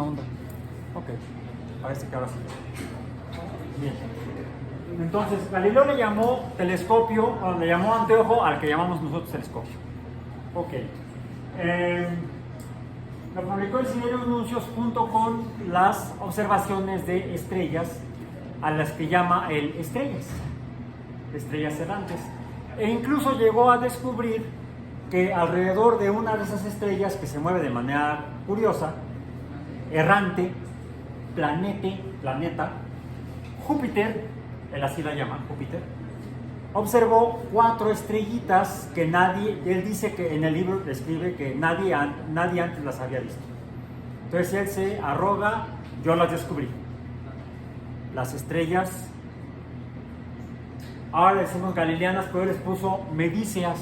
Onda. Ok, parece que ahora sí. Bien. Entonces, Galileo le llamó telescopio, o le llamó anteojo al que llamamos nosotros telescopio. Ok. Lo publicó en Diario de Anuncios junto con las observaciones de estrellas, a las que llama él estrellas errantes. E incluso llegó a descubrir que alrededor de una de esas estrellas, que se mueve de manera curiosa, errante, planeta, Júpiter, él así la llama, Júpiter, observó 4 estrellitas que él dice que en el libro describe que nadie antes las había visto. Entonces él se arroga, yo las descubrí. Las estrellas, ahora le decimos galileanas, pero él les puso medíceas.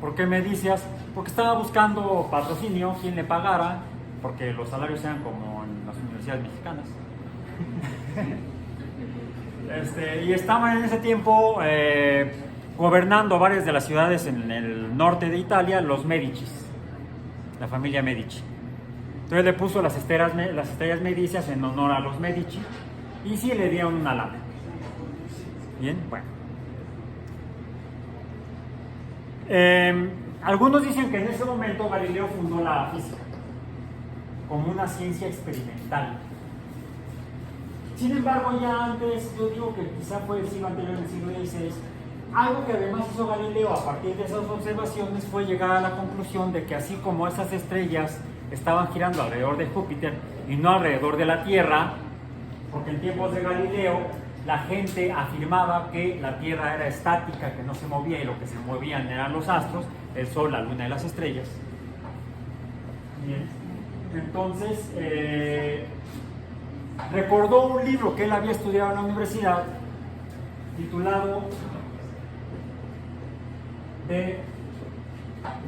¿Por qué medíceas? Porque estaba buscando patrocinio, quien le pagara, porque los salarios eran como en las universidades mexicanas. Y estaban en ese tiempo gobernando varias de las ciudades en el norte de Italia, los Médicis, la familia Medici. Entonces le puso las estrellas medicias en honor a los Medici y sí le dieron una lana. Bien, bueno. Algunos dicen que en ese momento Galileo fundó la física como una ciencia experimental. Sin embargo, ya antes, yo digo que quizá fue el siglo anterior, el siglo XVI, algo que además hizo Galileo a partir de esas observaciones fue llegar a la conclusión de que así como esas estrellas estaban girando alrededor de Júpiter y no alrededor de la Tierra, porque en tiempos de Galileo la gente afirmaba que la Tierra era estática, que no se movía y lo que se movían eran los astros, el Sol, la Luna y las estrellas. Bien. Entonces, recordó un libro que él había estudiado en la universidad, titulado De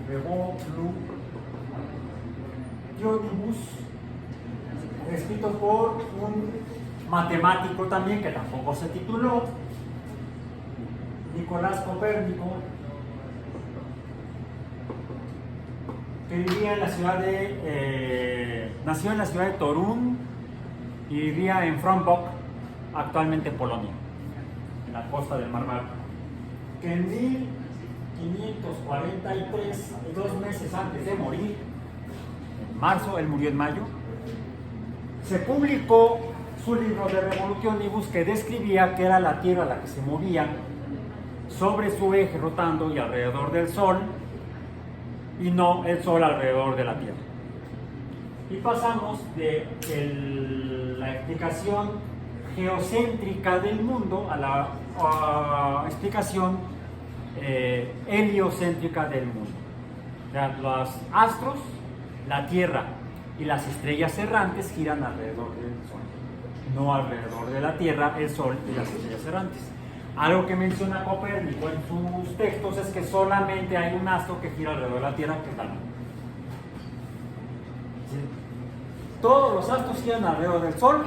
Revolutionibus, escrito por un matemático también que tampoco se tituló, Nicolás Copérnico, que vivía en la ciudad nació en la ciudad de Torún y vivía en Frąbok, actualmente Polonia, en la costa del Mar Báltico. Que en 1543, 2 meses antes de morir, en marzo, él murió en mayo, se publicó su libro de Revolutionibus, que describía que era la Tierra la que se movía sobre su eje rotando y alrededor del Sol, y no el Sol alrededor de la Tierra. Y pasamos de la explicación geocéntrica del mundo a la explicación heliocéntrica del mundo. O sea, los astros, la Tierra y las estrellas errantes giran alrededor del Sol, no alrededor de la Tierra, el Sol y las estrellas errantes. Algo que menciona Copérnico en sus textos es que solamente hay un astro que gira alrededor de la Tierra, que es la Luna. ¿Sí? Todos los astros giran alrededor del Sol,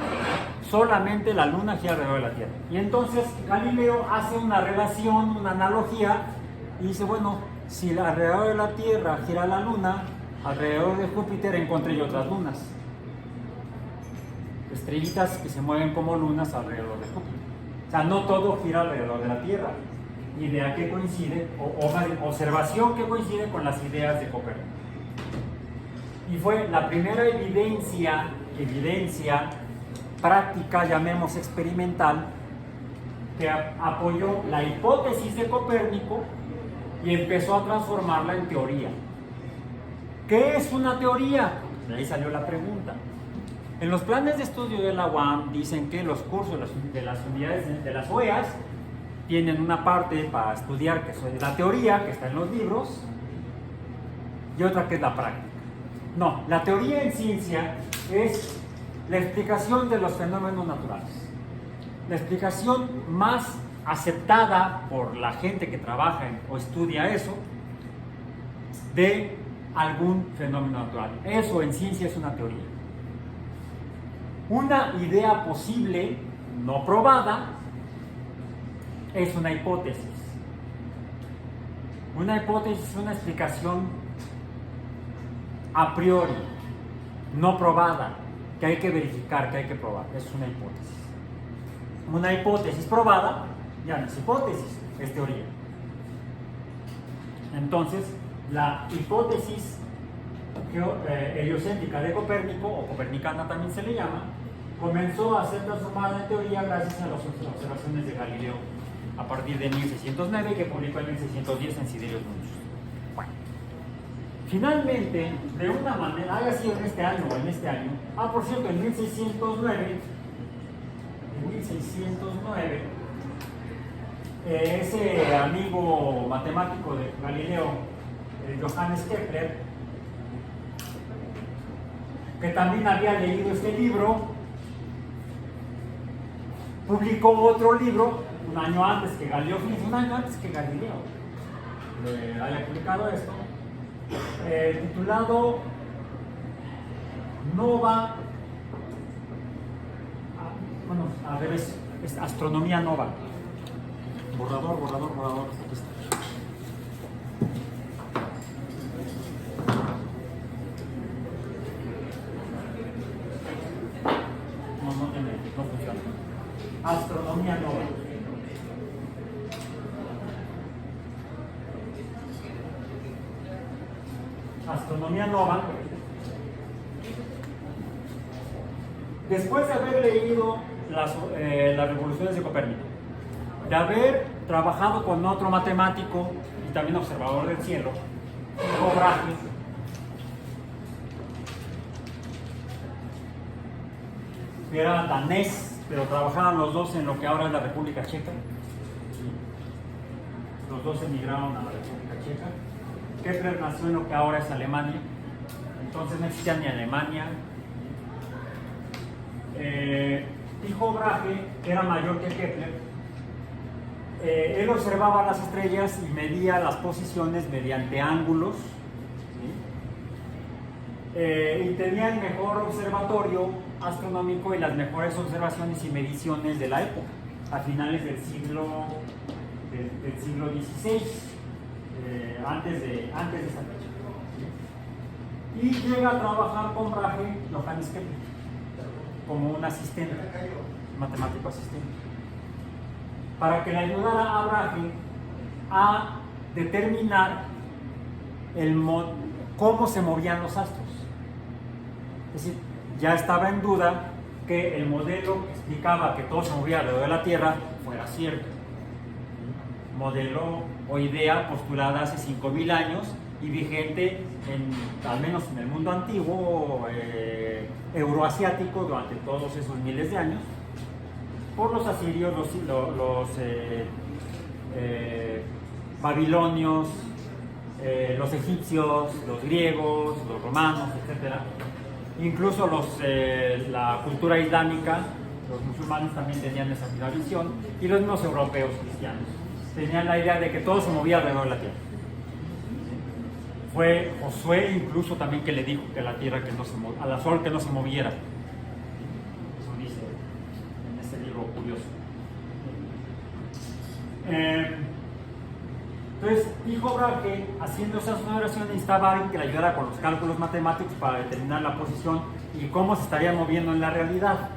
solamente la Luna gira alrededor de la Tierra. Y entonces Galileo hace una relación, una analogía, y dice, bueno, si alrededor de la Tierra gira la Luna, alrededor de Júpiter encontré yo otras lunas. Estrellitas que se mueven como lunas alrededor de Júpiter. O sea, no todo gira alrededor de la Tierra. Idea que coincide, o observación que coincide con las ideas de Copérnico. Y fue la primera evidencia práctica, llamemos experimental, que apoyó la hipótesis de Copérnico y empezó a transformarla en teoría. ¿Qué es una teoría? De ahí salió la pregunta. En los planes de estudio de la UAM dicen que los cursos de las unidades de las OEAs tienen una parte para estudiar que es la teoría, que está en los libros, y otra que es la práctica. No, la teoría en ciencia es la explicación de los fenómenos naturales. La explicación más aceptada por la gente que trabaja o estudia eso de algún fenómeno natural. Eso en ciencia es una teoría. Una idea posible, no probada, es una hipótesis. Una hipótesis es una explicación a priori, no probada, que hay que verificar, que hay que probar. Es una hipótesis. Una hipótesis probada ya no es hipótesis, es teoría. Entonces, la hipótesis heliocéntrica de Copérnico, o copernicana también se le llama, comenzó a ser transformada en teoría gracias a las observaciones de Galileo a partir de 1609, que publicó en 1610 en Sidereus Nuncius. Bueno, finalmente, de una manera, haya sido en este año o en este año, por cierto, en 1609, ese amigo matemático de Galileo, Johannes Kepler, que también había leído este libro, publicó otro libro un año antes que Galileo, haya publicado esto, titulado Nova, es Astronomía Nova. Borrador, aquí está. No funciona. Astronomía Nova. Astronomía Nova. Después de haber leído las revoluciones de Copérnico, de haber trabajado con otro matemático y también observador del cielo, Tycho Brahe, que era danés, pero trabajaban los dos en lo que ahora es la República Checa. Los dos emigraron a la República Checa. Kepler nació en lo que ahora es Alemania, entonces no existía ni Alemania. Tycho Brahe, que era mayor que Kepler, él observaba las estrellas y medía las posiciones mediante ángulos, ¿sí? Y tenía el mejor observatorio astronómico y las mejores observaciones y mediciones de la época, a finales del siglo XVI, antes de esta fecha. Y llega a trabajar con Brahe, Johannes Kepler, como un asistente, matemático asistente, para que le ayudara a Brahe a determinar cómo se movían los astros. Es decir, ya estaba en duda que el modelo que explicaba que todo se movía alrededor de la Tierra fuera cierto. Modelo o idea postulada hace 5000 años y vigente al menos en el mundo antiguo euroasiático durante todos esos miles de años, por los asirios, los babilonios, los egipcios, los griegos, los romanos, etc. Incluso la cultura islámica, los musulmanes también tenían esa misma visión, y los mismos europeos cristianos tenían la idea de que todo se movía alrededor de la Tierra. Fue Josué incluso también que le dijo que la Tierra a la Sol que no se moviera. Eso dice en este libro curioso. Entonces, Tycho Brahe, haciendo esas observaciones, necesitaba a alguien que le ayudara con los cálculos matemáticos para determinar la posición y cómo se estaría moviendo en la realidad.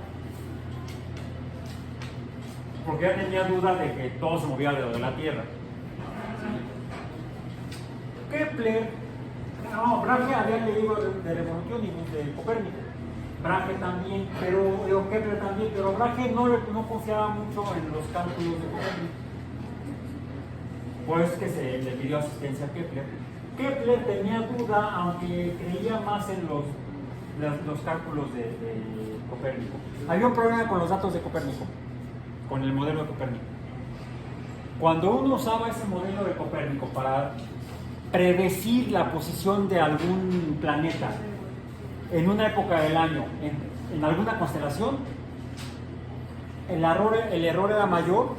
Porque él tenía duda de que todo se movía alrededor de la Tierra. Brahe había leído de Revolución y de Copérnico. Brahe también, Kepler también, pero Brahe no confiaba mucho en los cálculos de Copérnico. Pues que se le pidió asistencia a Kepler. Kepler tenía duda, aunque creía más en los cálculos de Copérnico. Había un problema con los datos de Copérnico, con el modelo de Copérnico. Cuando uno usaba ese modelo de Copérnico para predecir la posición de algún planeta en una época del año, en alguna constelación, el error era mayor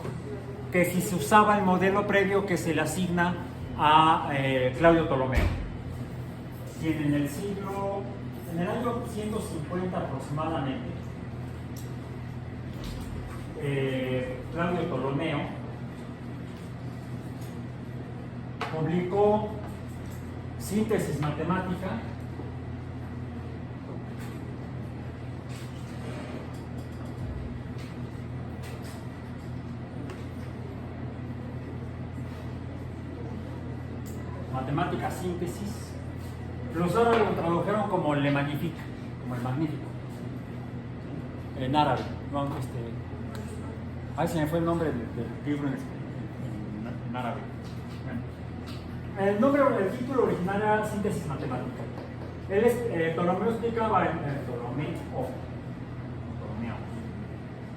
que si se usaba el modelo previo que se le asigna a Claudio Ptolomeo, quien en el año 150 aproximadamente, Claudio Ptolomeo publicó Síntesis Matemática, matemática síntesis. Los árabes lo tradujeron como Le Magnifique, como el magnífico, en árabe. No, ay, se me fue el nombre del libro en árabe. Bueno, el título original era Síntesis Matemática. Ptolomeo explicaba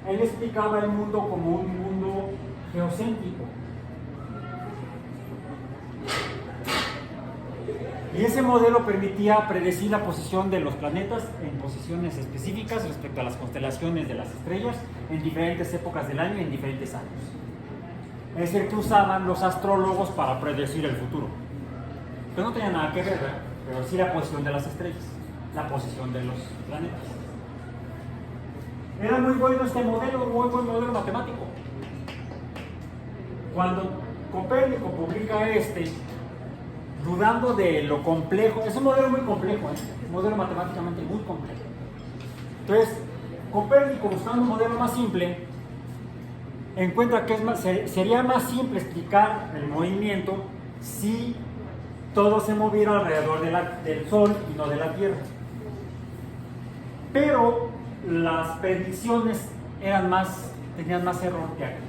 él explicaba el mundo como un mundo geocéntrico. Y ese modelo permitía predecir la posición de los planetas en posiciones específicas respecto a las constelaciones de las estrellas en diferentes épocas del año y en diferentes años. Es el que usaban los astrólogos para predecir el futuro. Pero no tenía nada que ver, ¿verdad? Pero sí la posición de las estrellas, la posición de los planetas. Era muy bueno este modelo, muy buen modelo matemático. Cuando Copérnico publica dudando de lo complejo, es un modelo muy complejo, un modelo matemáticamente muy complejo. Entonces, Copérnico, buscando un modelo más simple, encuentra que sería más simple explicar el movimiento si todo se moviera alrededor del Sol y no de la Tierra. Pero las predicciones tenían más error que aquí.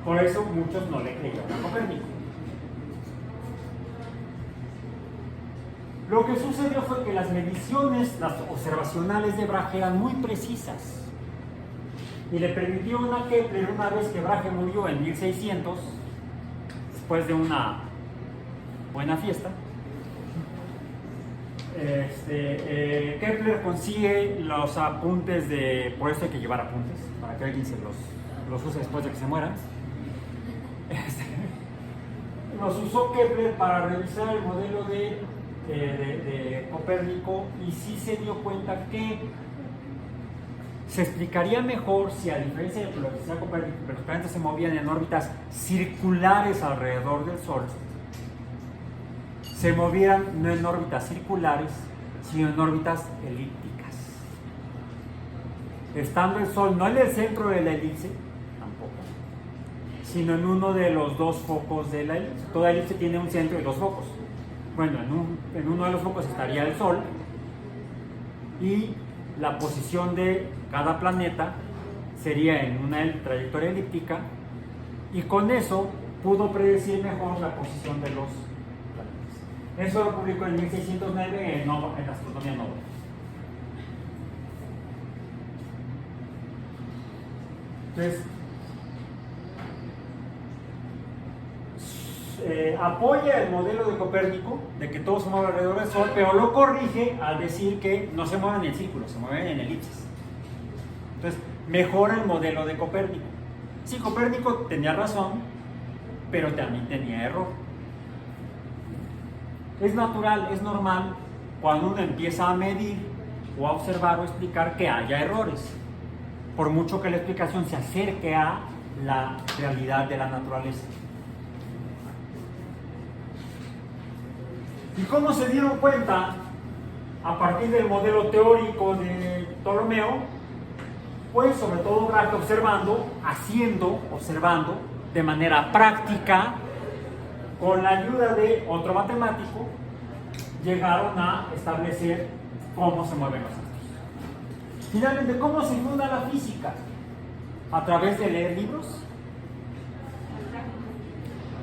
Por eso muchos no le creyeron a Copérnico. Lo que sucedió fue que las mediciones, las observacionales de Brahe eran muy precisas y le permitieron a Kepler, una vez que Brahe murió en 1600, después de una buena fiesta, Kepler consigue los apuntes por eso hay que llevar apuntes, para que alguien los use después de que se mueran. Los usó Kepler para revisar el modelo de Copérnico y sí se dio cuenta que se explicaría mejor si, a diferencia de lo que decía Copérnico, que los planetas se movían en órbitas circulares alrededor del Sol, se movieran no en órbitas circulares, sino en órbitas elípticas. Estando el Sol no en el centro de la elipse, tampoco, sino en uno de los dos focos de la elipse. Toda elipse tiene un centro y dos focos. Bueno, en uno de los focos estaría el Sol y la posición de cada planeta sería en una trayectoria elíptica, y con eso pudo predecir mejor la posición de los planetas. Eso lo publicó en 1609 en Astronomía Nova. Entonces, apoya el modelo de Copérnico de que todo se mueve alrededor del Sol, pero lo corrige al decir que no se mueven en círculos, se mueven en elipses. Entonces, mejora el modelo de Copérnico. Sí, Copérnico tenía razón, pero también tenía error. Es natural, es normal cuando uno empieza a medir o a observar o explicar que haya errores, por mucho que la explicación se acerque a la realidad de la naturaleza. ¿Y cómo se dieron cuenta a partir del modelo teórico de Ptolomeo? Pues sobre todo Brahe observando de manera práctica, con la ayuda de otro matemático, llegaron a establecer cómo se mueven los astros. Finalmente, ¿cómo se funda la física? ¿A través de leer libros?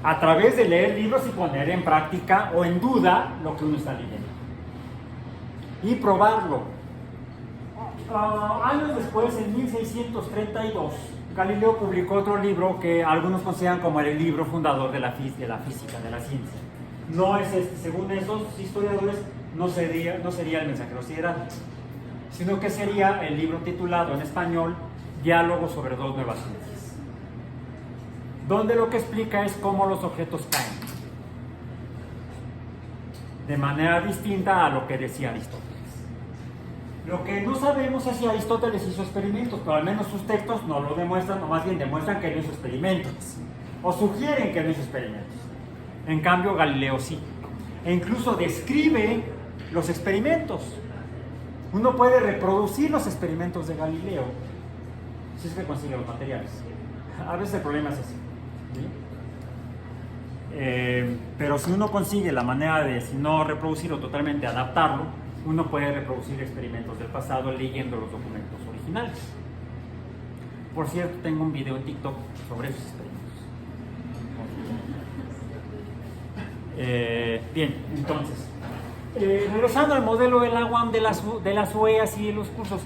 A través de leer libros y poner en práctica o en duda lo que uno está leyendo. Y probarlo. Años después, en 1632, Galileo publicó otro libro que algunos consideran como el libro fundador de la física, de la ciencia. No es según esos historiadores, no sería el Mensajero Sideral, sino que sería el libro titulado en español Diálogo sobre dos nuevas ciencias, donde lo que explica es cómo los objetos caen, de manera distinta a lo que decía Aristóteles. Lo que no sabemos es si Aristóteles hizo experimentos, pero al menos sus textos no lo demuestran, o más bien demuestran que no hizo experimentos, o sugieren que no hizo experimentos. En cambio, Galileo sí, e incluso describe los experimentos. Uno puede reproducir los experimentos de Galileo si es que consigue los materiales. A veces el problema es ese, ¿sí? Pero si uno consigue la manera de, si no reproducirlo totalmente, adaptarlo, uno puede reproducir experimentos del pasado leyendo los documentos originales. Por cierto, tengo un video en TikTok sobre esos experimentos. Bien, entonces, regresando al modelo de la UAM, de las OEAs y de los cursos,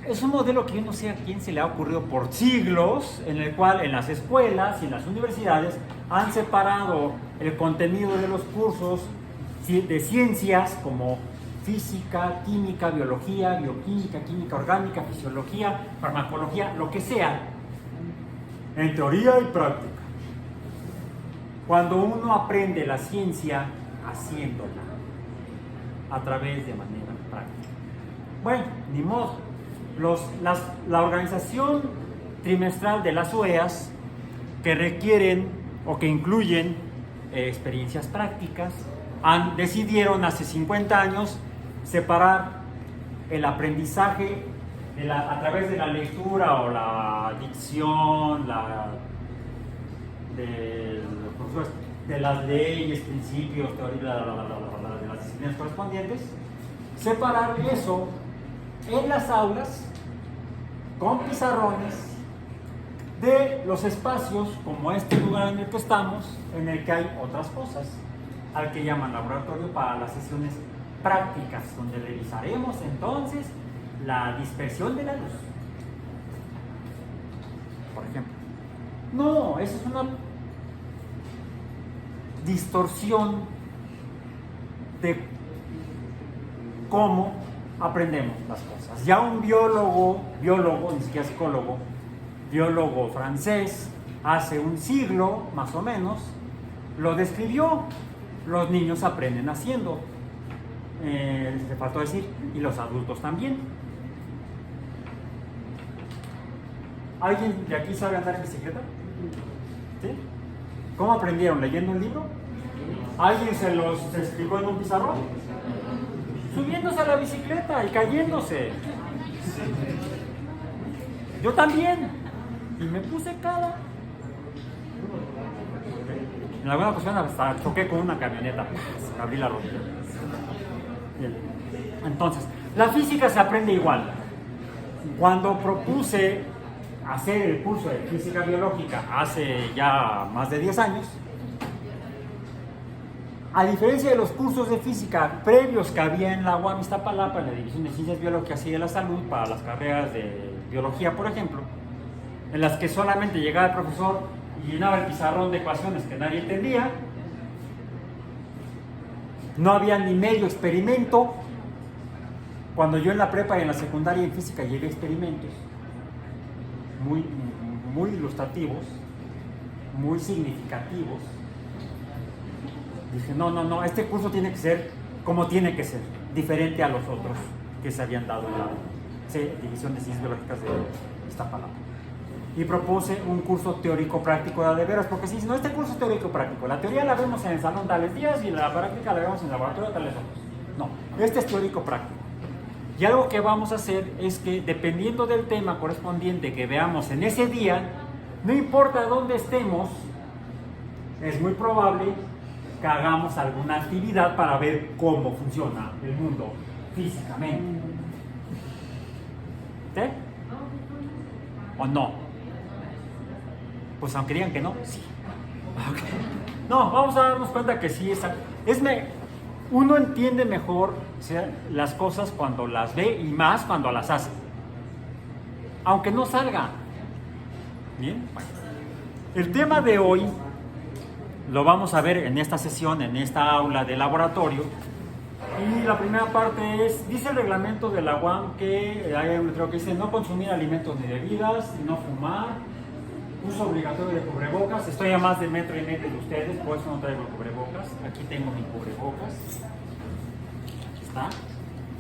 es un modelo que yo no sé a quién se le ha ocurrido por siglos, en el cual en las escuelas y en las universidades han separado el contenido de los cursos de ciencias como física, química, biología, bioquímica, química orgánica, fisiología, farmacología, lo que sea, en teoría y práctica. Cuando uno aprende la ciencia haciéndola a través de manera práctica. Bueno, ni modo. La organización trimestral de las OEAs, que requieren o que incluyen experiencias prácticas, decidieron hace 50 años separar el aprendizaje a través de la lectura o la dicción, de las leyes, principios, teoría, de las disciplinas correspondientes, separar eso en las aulas con pizarrones de los espacios como este lugar en el que estamos, en el que hay otras cosas, al que llaman laboratorio, para las sesiones prácticas, donde revisaremos entonces la dispersión de la luz, por ejemplo. No, eso es una distorsión de cómo aprendemos las cosas. Ya un biólogo, ni siquiera psicólogo, biólogo francés, hace un siglo más o menos, lo describió. Los niños aprenden haciendo. Le faltó decir, y los adultos también. ¿Alguien de aquí sabe andar en bicicleta? ¿Sí? ¿Cómo aprendieron? ¿Leyendo un libro? ¿Alguien se los explicó en un pizarrón? Subiéndose a la bicicleta y cayéndose. Yo también. Y me puse cara. En alguna ocasión hasta choqué con una camioneta. Abrí la rodilla. Bien. Entonces, la física se aprende igual. Cuando propuse hacer el curso de física biológica hace ya más de 10 años, a diferencia de los cursos de física previos que había en la UAM Iztapalapa, en la División de Ciencias Biológicas y de la Salud, para las carreras de biología, por ejemplo, en las que solamente llegaba el profesor y llenaba el pizarrón de ecuaciones que nadie entendía, no había ni medio experimento. Cuando yo en la prepa y en la secundaria en física llevé experimentos muy ilustrativos, muy significativos, dije, no, este curso tiene que ser como tiene que ser, diferente a los otros que se habían dado en la División de Ciencias Biológicas de Iztapalapa. Y propuse un curso teórico-práctico de veras, porque si no, este curso es teórico-práctico, la teoría la vemos en el salón tales días y la práctica la vemos en el laboratorio tales otros. No, este es teórico-práctico. Y algo que vamos a hacer es que, dependiendo del tema correspondiente que veamos en ese día, no importa dónde estemos, es muy probable que hagamos alguna actividad para ver cómo funciona el mundo físicamente. ¿Sí? ¿O no? Pues aunque digan que no, sí. Okay. No, vamos a darnos cuenta que sí, uno entiende mejor, o sea, las cosas cuando las ve y más cuando las hace. Aunque no salga. Bien, bueno. El tema de hoy lo vamos a ver en esta sesión, en esta aula de laboratorio. Y la primera parte es, dice el reglamento de la UAM que hay un letrero que dice no consumir alimentos ni bebidas, no fumar, uso obligatorio de cubrebocas. Estoy a más de 1,5 metros de ustedes, por eso no traigo cubrebocas. Aquí tengo mi cubrebocas. Aquí está.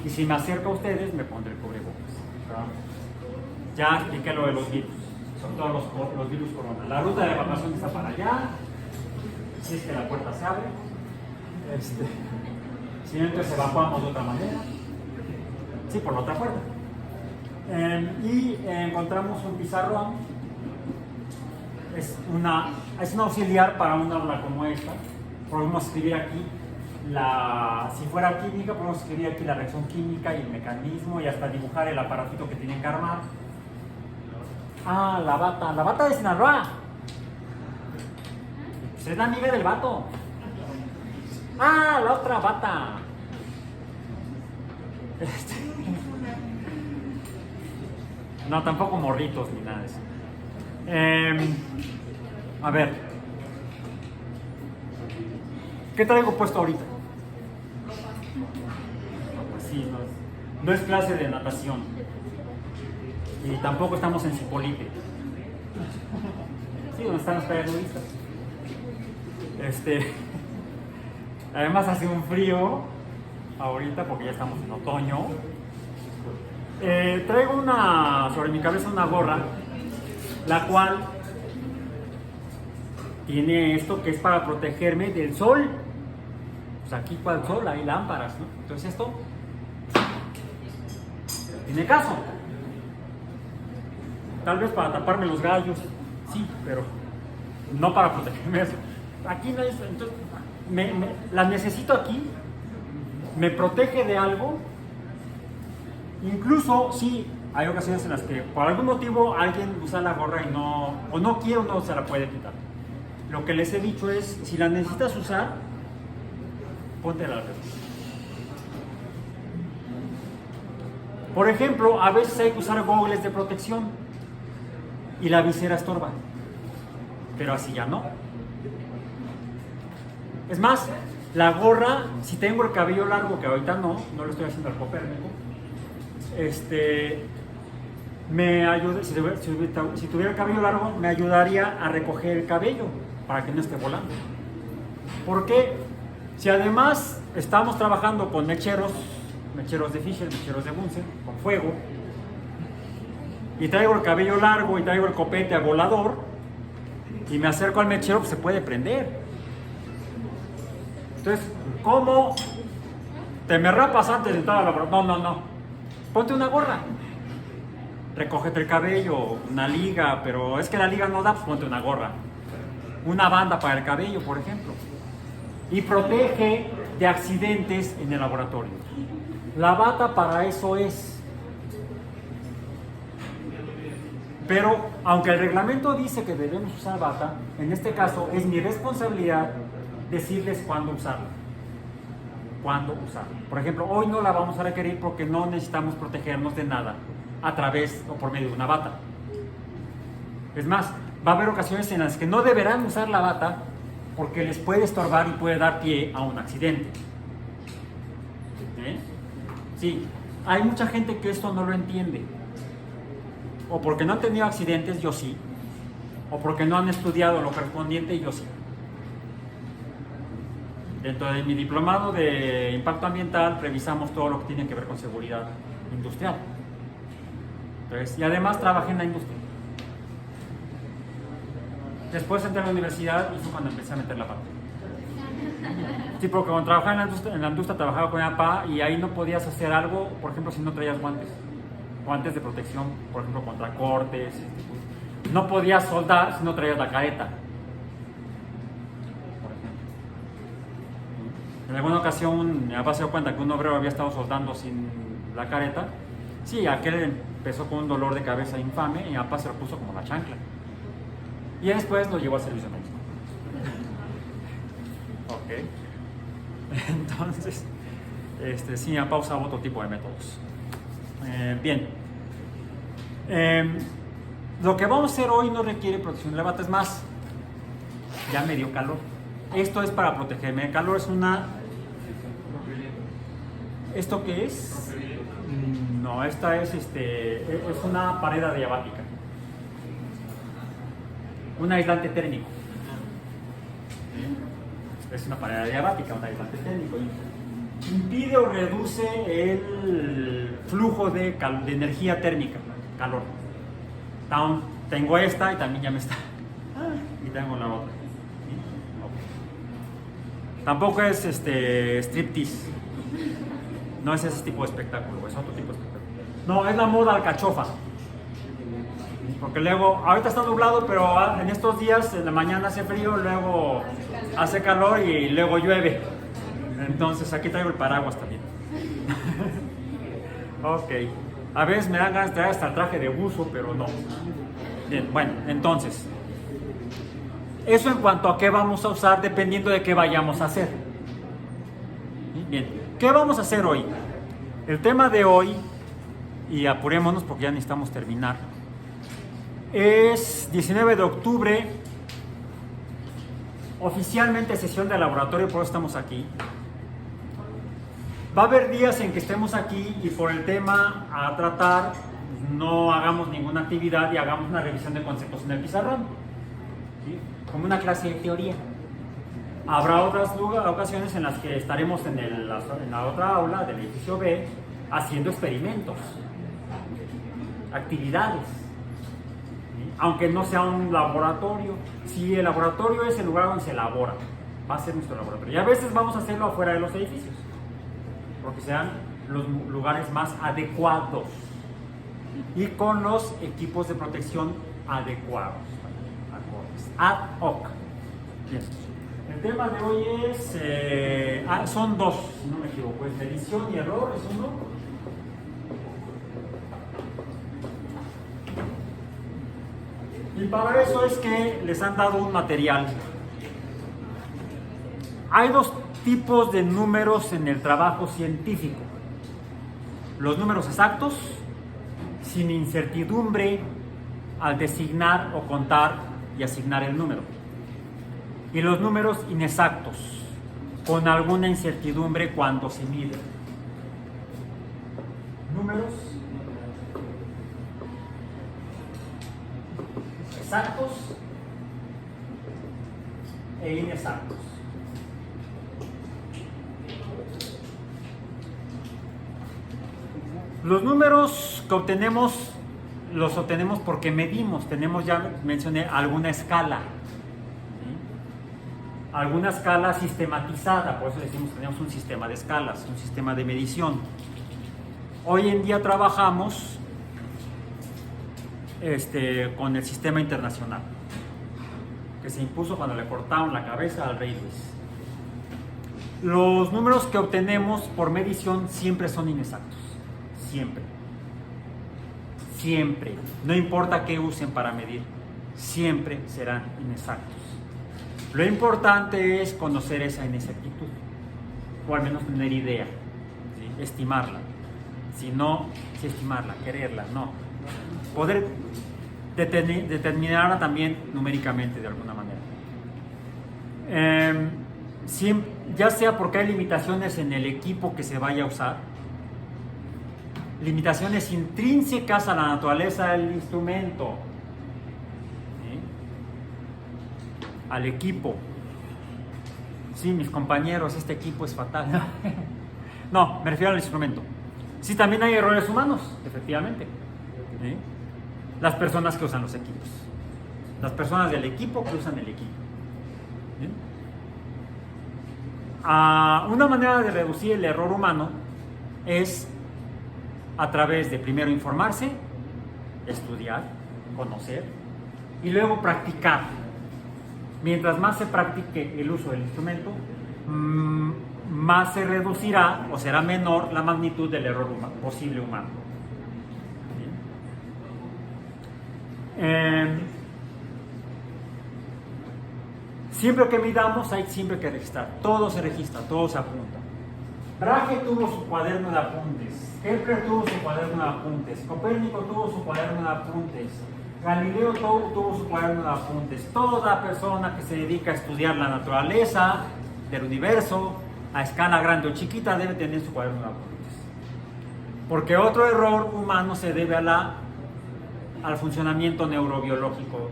Y si me acerco a ustedes, me pondré el cubrebocas. Ya expliqué lo de los virus, sobre todo los virus corona. La ruta de evacuación está para allá. Si es que la puerta se abre. Si no, entonces evacuamos de otra manera. Sí, por la otra puerta. Y encontramos un pizarrón es un auxiliar para una aula como esta. Podemos escribir aquí, si fuera química, podemos escribir aquí la reacción química y el mecanismo y hasta dibujar el aparatito que tienen que armar. Ah, la bata de Sinaloa. Pues es la amiga del vato. Ah, la otra bata. No, tampoco morritos ni nada de eso. A ver. ¿Qué traigo puesto ahorita? Pues sí, no es clase de natación. Y tampoco estamos en Cipolite. Sí, donde están los periodistas. Además hace un frío ahorita porque ya estamos en otoño. Traigo sobre mi cabeza una gorra, la cual tiene esto que es para protegerme del sol. Pues aquí para el sol hay lámparas, ¿no? Entonces esto tiene caso. Tal vez para taparme los gallos, sí, pero no para protegerme eso. Aquí no es, entonces la necesito aquí, me protege de algo. Incluso sí, hay ocasiones en las que por algún motivo alguien usa la gorra y no quiere o no se la puede quitar. Lo que les he dicho es, si la necesitas usar, póntela al revés. Por ejemplo, a veces hay que usar gogles de protección y la visera estorba, pero así ya no. Es más, la gorra, si tengo el cabello largo, que ahorita no lo estoy haciendo al Copérnico, me ayuda, si tuviera el cabello largo, me ayudaría a recoger el cabello para que no esté volando. Porque si además estamos trabajando con mecheros de Fisher, mecheros de Bunsen, con fuego, y traigo el cabello largo y traigo el copete a volador, y me acerco al mechero, pues se puede prender. Entonces, ¿cómo te me rapas antes de entrar a la... No. Ponte una gorra. Recógete el cabello, una liga, pero es que la liga no da, pues ponte una gorra. Una banda para el cabello, por ejemplo. Y protege de accidentes en el laboratorio. La bata para eso es. Pero, aunque el reglamento dice que debemos usar bata, en este caso es mi responsabilidad decirles cuándo usarla. Por ejemplo, hoy no la vamos a requerir porque no necesitamos protegernos de nada a través o por medio de una bata. Es más, va a haber ocasiones en las que no deberán usar la bata porque les puede estorbar y puede dar pie a un accidente. Sí, hay mucha gente que esto no lo entiende. O porque no han tenido accidentes, yo sí. O porque no han estudiado lo correspondiente, yo sí. Dentro de mi diplomado de impacto ambiental revisamos todo lo que tiene que ver con seguridad industrial. Entonces, y además trabajé en la industria. Después entré a la universidad y fue cuando empecé a meter la pata. Sí, porque cuando trabajaba en la industria trabajaba con mi papá y ahí no podías hacer algo, por ejemplo, si no traías guantes de protección, por ejemplo, contra cortes. No podías soldar si no traías la careta. En alguna ocasión mi papá se dio cuenta que un obrero había estado soldando sin la careta. Sí, aquel empezó con un dolor de cabeza infame y mi papá se lo puso como la chancla. Y después lo llevó al servicio médico. Ok. Entonces, sí, mi papá usaba otro tipo de métodos. Bien. Lo que vamos a hacer hoy no requiere protección de la bata. Es más, ya me dio calor. Esto es para protegerme del calor. ¿Esto qué es? No, esta es una pared adiabática. Un aislante térmico. Es una pared adiabática, un aislante térmico. Impide o reduce el flujo de energía térmica, calor. Tengo esta y también ya me está. Y tengo la otra. Tampoco es striptease. No es ese tipo de espectáculo, es otro tipo de espectáculo. No, es la moda alcachofa. Porque luego, ahorita está nublado, pero en estos días, en la mañana hace frío, luego hace calor y luego llueve. Entonces aquí traigo el paraguas también. Ok. A veces me dan ganas de traer hasta el traje de buzo, pero no. Bien, bueno, entonces. Eso en cuanto a qué vamos a usar, dependiendo de qué vayamos a hacer. Bien, ¿qué vamos a hacer hoy? El tema de hoy, y apurémonos porque ya necesitamos terminar, es 19 de octubre, oficialmente sesión de laboratorio, por eso estamos aquí. Va a haber días en que estemos aquí y por el tema a tratar no hagamos ninguna actividad y hagamos una revisión de conceptos en el pizarrón, ¿sí? Como una clase de teoría. Habrá otras ocasiones en las que estaremos en la otra aula del edificio B haciendo experimentos, actividades, ¿sí? Aunque no sea un laboratorio. Si el laboratorio es el lugar donde se elabora, va a ser nuestro laboratorio. Y a veces vamos a hacerlo afuera de los edificios, porque sean los lugares más adecuados y con los equipos de protección adecuados, ad hoc. Bien. El tema de hoy es, son dos, si no me equivoco, es medición y error, es uno. Y para eso es que les han dado un material. Hay dos tipos de números en el trabajo científico: los números exactos, sin incertidumbre al designar o contar y asignar el número, y los números inexactos, con alguna incertidumbre cuando se mide. Números exactos e inexactos. Los números que obtenemos, los obtenemos porque medimos. Tenemos, ya mencioné, alguna escala, ¿sí? Alguna escala sistematizada, por eso decimos que tenemos un sistema de escalas, un sistema de medición. Hoy en día trabajamos con el sistema internacional, que se impuso cuando le cortaron la cabeza al rey Luis. Los números que obtenemos por medición siempre son inexactos. Siempre. Siempre. No importa qué usen para medir, siempre serán inexactos. Lo importante es conocer esa inexactitud, o al menos tener idea, ¿sí? Estimarla. Si no, si estimarla, quererla, no. Poder determinarla también numéricamente de alguna manera. Ya sea porque hay limitaciones en el equipo que se vaya a usar, limitaciones intrínsecas a la naturaleza del instrumento, ¿sí? Al equipo. Sí, mis compañeros, este equipo es fatal. No, me refiero al instrumento. Sí, también hay errores humanos, efectivamente, ¿sí? Las personas que usan los equipos, las personas del equipo que usan el equipo, ¿sí? Una manera de reducir el error humano es a través de primero informarse, estudiar, conocer y luego practicar. Mientras más se practique el uso del instrumento, más se reducirá o será menor la magnitud del error posible humano. Siempre que midamos hay siempre que registrar, todo se registra, todo se apunta. Brahe tuvo su cuaderno de apuntes, Kepler tuvo su cuaderno de apuntes, Copérnico tuvo su cuaderno de apuntes, Galileo tuvo su cuaderno de apuntes. Toda persona que se dedica a estudiar la naturaleza del universo a escala grande o chiquita debe tener su cuaderno de apuntes, porque otro error humano se debe al funcionamiento neurobiológico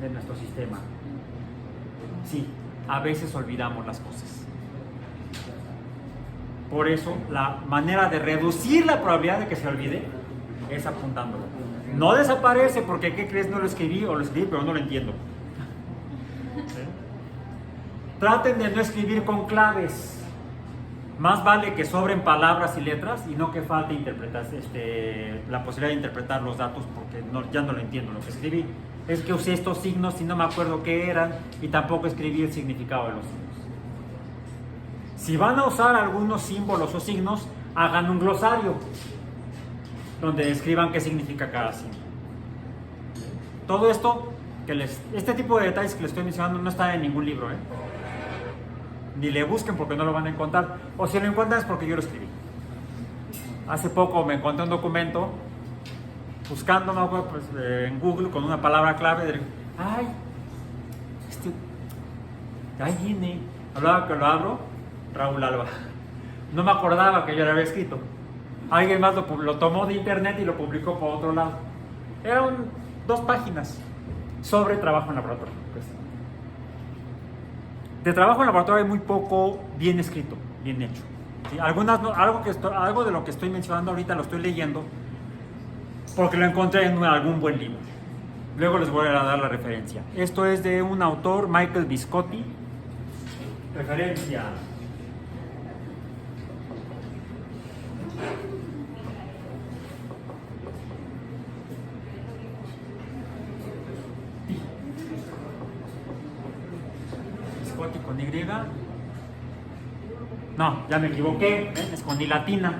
de nuestro sistema. Sí, a veces olvidamos las cosas. Por eso, la manera de reducir la probabilidad de que se olvide es apuntándolo. No desaparece porque, ¿qué crees? No lo escribí, o lo escribí pero no lo entiendo. ¿Sí? Traten de no escribir con claves. Más vale que sobren palabras y letras y no que falte interpretar, la posibilidad de interpretar los datos porque ya no lo entiendo lo que escribí. Es que usé estos signos y no me acuerdo qué eran y tampoco escribí el significado de los signos. Si van a usar algunos símbolos o signos, hagan un glosario donde describan qué significa cada símbolo. Todo esto, este tipo de detalles que les estoy mencionando no está en ningún libro, ni le busquen porque no lo van a encontrar, o si lo encuentran es porque yo lo escribí. Hace poco me encontré un documento buscando pues, en Google con una palabra clave de, ay, ahí viene, hablaba que lo abro, Raúl Alba, no me acordaba que yo lo había escrito, alguien más lo tomó de internet y lo publicó por otro lado, eran 2 páginas sobre trabajo en laboratorio. De trabajo en laboratorio hay muy poco bien escrito, bien hecho. ¿Sí? Algo de lo que estoy mencionando ahorita lo estoy leyendo porque lo encontré en algún buen libro. Luego les voy a dar la referencia. Esto es de un autor, Michael Viscotti. Referencia. Viscotti con Y. No, ya me equivoqué, es con I latina.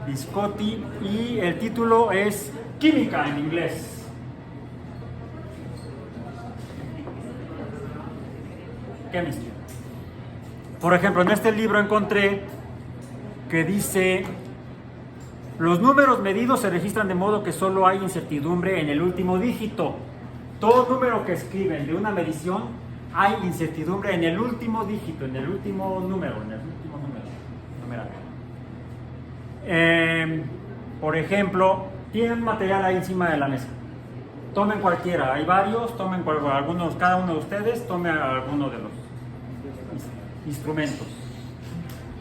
Viscotti y el título es Química en inglés. Chemistry. Por ejemplo, en este libro encontré que dice: los números medidos se registran de modo que solo hay incertidumbre en el último dígito. Todo número que escriben de una medición hay incertidumbre en el último dígito, en el último número, por ejemplo, tienen material ahí encima de la mesa. Tomen cualquiera, hay varios, tomen algunos, cada uno de ustedes tome alguno de los instrumentos.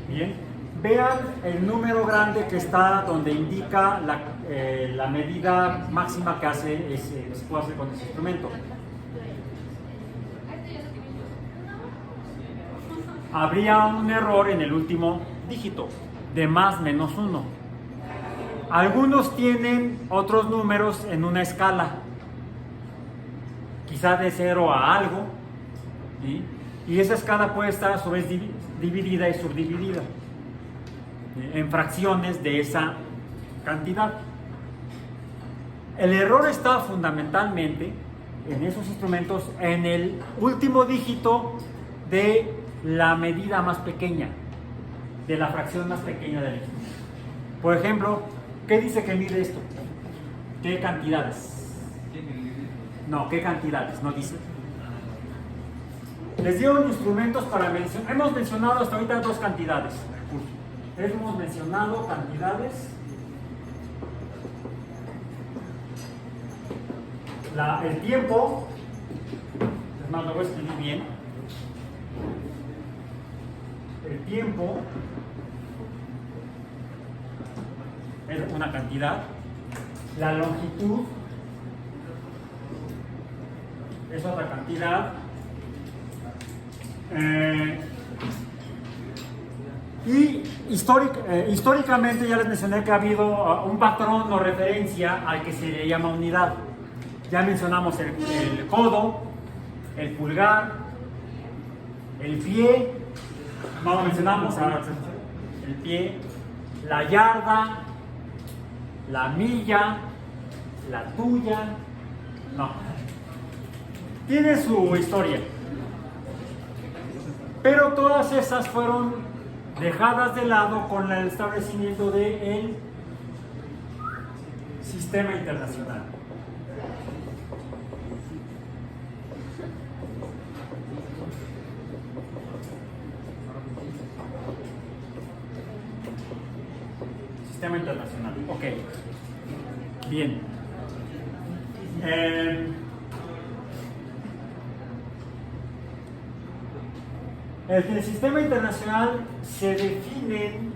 Bien, vean el número grande que está donde indica la medida máxima que se puede hacer con ese instrumento. Habría un error en el último dígito de más menos 1. Algunos tienen otros números en una escala, quizá de 0 a algo, ¿sí? Y esa escala puede estar a su vez dividida y subdividida en fracciones de esa cantidad. El error está fundamentalmente en esos instrumentos en el último dígito de la medida más pequeña, de la fracción más pequeña del instrumento. Por ejemplo, ¿qué dice que mide esto? ¿Qué cantidades? No, ¿qué cantidades? No dice. Les dieron instrumentos para mencionar. Hemos mencionado hasta ahorita 2 cantidades. Hemos mencionado cantidades. El tiempo. Es más, lo voy a escribir bien. El tiempo es una cantidad. La longitud es otra cantidad. Y históricamente ya les mencioné que ha habido un patrón o referencia al que se le llama unidad. Ya mencionamos el codo, el pulgar, el pie, no lo mencionamos, ahora el pie, la yarda, la milla, la tuya, no. Tiene su historia. Pero todas esas fueron dejadas de lado con el establecimiento del sistema internacional. Sistema internacional, ok. Bien. En el sistema internacional se define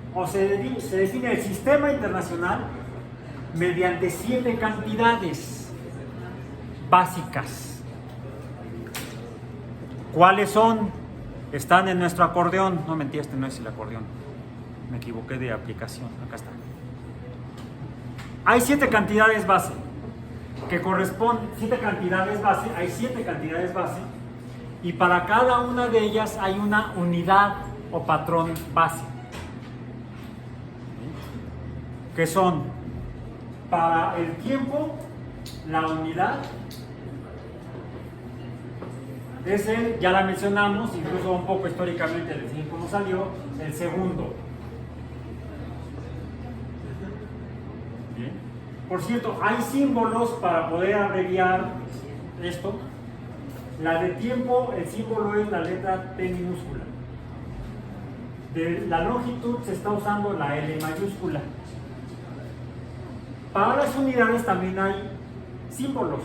el sistema internacional mediante 7 cantidades básicas. ¿Cuáles son? Están en nuestro acordeón. No mentira, este no es el acordeón. Me equivoqué de aplicación. Acá está. Hay 7 cantidades base que corresponden, 7 cantidades base, hay 7 cantidades base y para cada una de ellas hay una unidad o patrón base. Que son, para el tiempo, la unidad es el, ya la mencionamos, incluso un poco históricamente les dije cómo salió, el segundo. Bien. Por cierto, hay símbolos para poder abreviar esto. La de tiempo, el símbolo es la letra T minúscula. De la longitud se está usando la L mayúscula. Para las unidades también hay símbolos.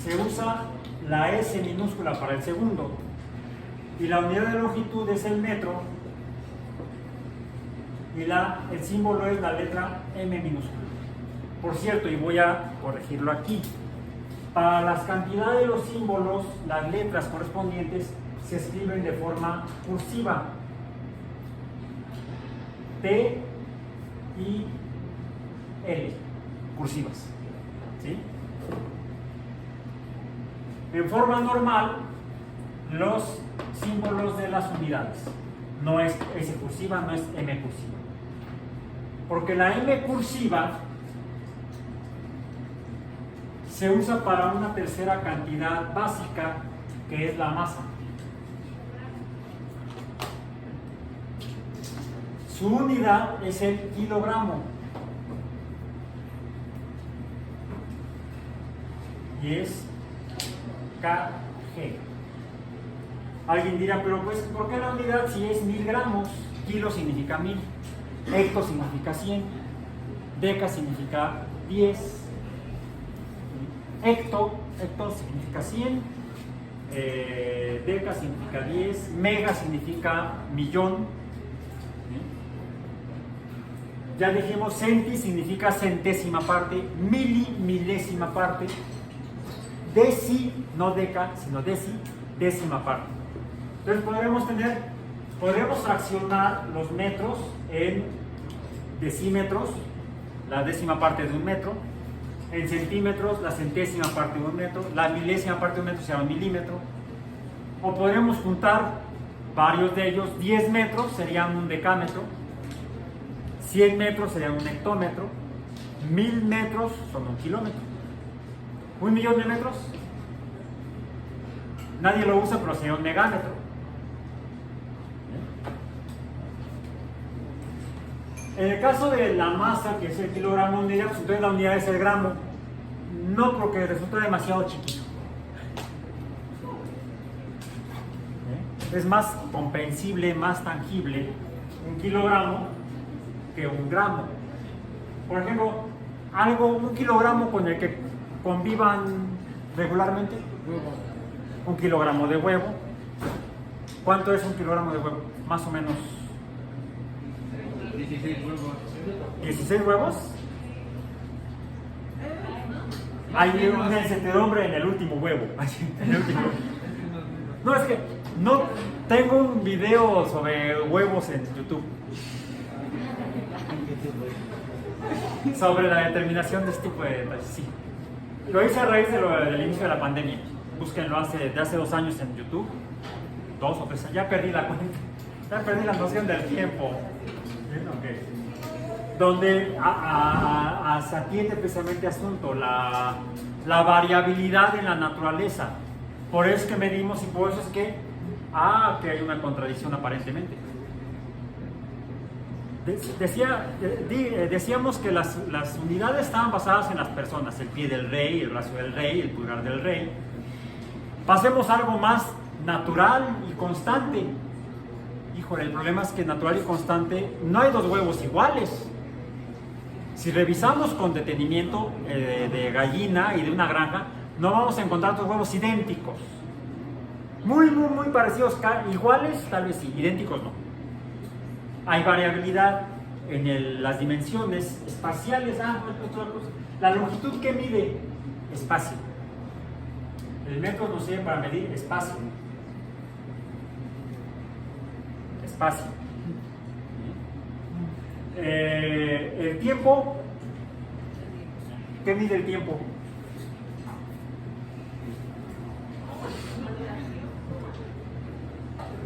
Se usa la S minúscula para el segundo. Y la unidad de longitud es el metro. Y el símbolo es la letra M minúscula. Por cierto, y voy a corregirlo aquí. Para las cantidades de los símbolos, las letras correspondientes se escriben de forma cursiva. T y L, cursivas. ¿Sí? En forma normal, los símbolos de las unidades. No es S cursiva, no es M cursiva. Porque la M cursiva se usa para una tercera cantidad básica, que es la masa. Su unidad es el kilogramo. Y es kg. Alguien dirá, pero pues, ¿por qué la unidad si es 1000 gramos? Kilo significa 1000, hecto significa 100, deca significa 10, hecto significa 100, deca significa 10, mega significa millón. Ya dijimos, centi significa centésima parte, mili, milésima parte, deci, no deca, sino deci, décima parte. Entonces podremos fraccionar los metros en decímetros, la décima parte de un metro, en centímetros, la centésima parte de un metro, la milésima parte de un metro se llama milímetro, o podremos juntar varios de ellos. 10 metros serían un decámetro, 100 metros serían un hectómetro, 1000 metros son un kilómetro, 1.000.000 de metros, nadie lo usa, pero sería un megámetro. En el caso de la masa, que es el kilogramo unidad, pues entonces la unidad es el gramo. No, porque resulta demasiado chiquito. Es más comprensible, más tangible un kilogramo que un gramo. Por ejemplo, un kilogramo con el que convivan regularmente. Un kilogramo de huevo. ¿Cuánto es un kilogramo de huevo? Más o menos. 16 huevos. ¿16 huevos? Hay una incertidumbre en el último huevo. No, es que no tengo un video sobre huevos en YouTube. Sobre la determinación de este tipo de detalles. Sí. Lo hice a raíz del inicio de la pandemia. Búsquenlo de hace 2 años en YouTube. 2 o 3 años. Ya perdí la cuenta. Ya perdí la noción del tiempo. Okay. Donde se atiende precisamente asunto, la variabilidad en la naturaleza. Por eso es que medimos y por eso es que hay una contradicción aparentemente. Decíamos que las unidades estaban basadas en las personas, el pie del rey, el brazo del rey, el pulgar del rey. Pasemos a algo más natural y constante. Híjole, el problema es que natural y constante no hay 2 huevos iguales. Si revisamos con detenimiento de gallina y de una granja, no vamos a encontrar 2 huevos idénticos. Muy parecidos, iguales tal vez sí, idénticos no. Hay variabilidad en las dimensiones espaciales. La longitud que mide espacio. El metro nos sirve para medir espacio. Espacio. El tiempo. ¿Qué mide el tiempo?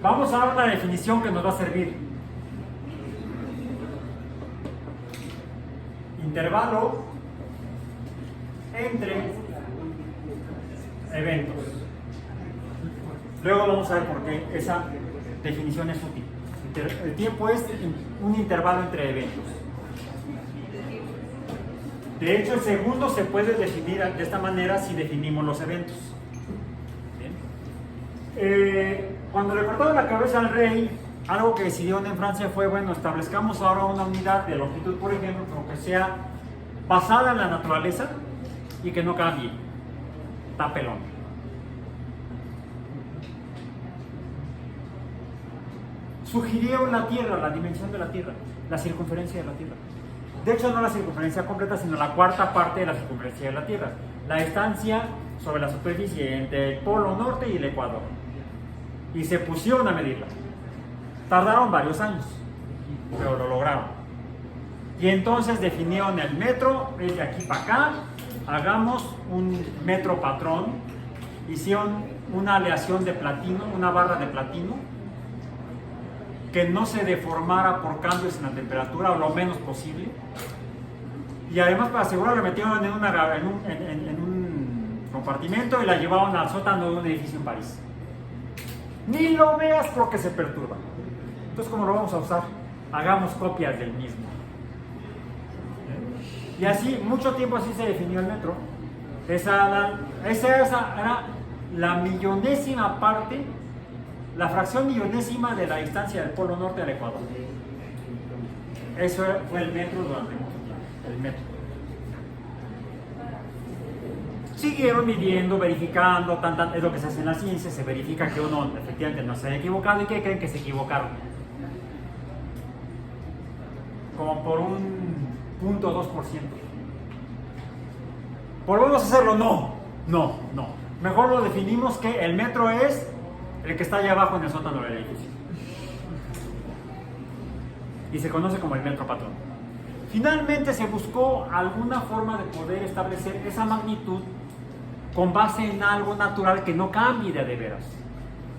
Vamos a dar una definición que nos va a servir. Intervalo entre eventos. Luego vamos a ver por qué esa definición es útil. El tiempo es un intervalo entre eventos. De hecho, el segundo se puede definir de esta manera si definimos los eventos. Cuando le cortaron la cabeza al rey, algo que decidieron en Francia fue, bueno, establezcamos ahora una unidad de longitud, por ejemplo, que sea basada en la naturaleza y que no cambie. Está pelón. Sugirieron la Tierra, la dimensión de la Tierra, la circunferencia de la Tierra. De hecho, no la circunferencia completa, sino la cuarta parte de la circunferencia de la Tierra. La distancia sobre la superficie entre el polo norte y el ecuador. Y se pusieron a medirla. Tardaron varios años, pero lo lograron. Y entonces definieron el metro, es de aquí para acá, hagamos un metro patrón. Hicieron una aleación de platino, una barra de platino, que no se deformara por cambios en la temperatura o lo menos posible. Y además, para asegurarlo, la metieron en un compartimento y la llevaron al sótano de un edificio en París. Ni lo veas porque se perturba. Entonces, ¿cómo lo vamos a usar? Hagamos copias del mismo. Y así, mucho tiempo así se definió el metro. Esa era la millonésima parte, la fracción millonésima de la distancia del polo norte al ecuador. Eso fue el metro durante mucho tiempo. El metro. Siguieron midiendo, verificando, es lo que se hace en la ciencia, se verifica que uno efectivamente no se haya equivocado. ¿Y qué creen? Que se equivocaron? Como por un 0.2%. ¿Volvemos a hacerlo? No. Mejor lo definimos que el metro es el que está allá abajo en el sótano del edificio. Y se conoce como el metro patrón. Finalmente se buscó alguna forma de poder establecer esa magnitud con base en algo natural que no cambie de veras.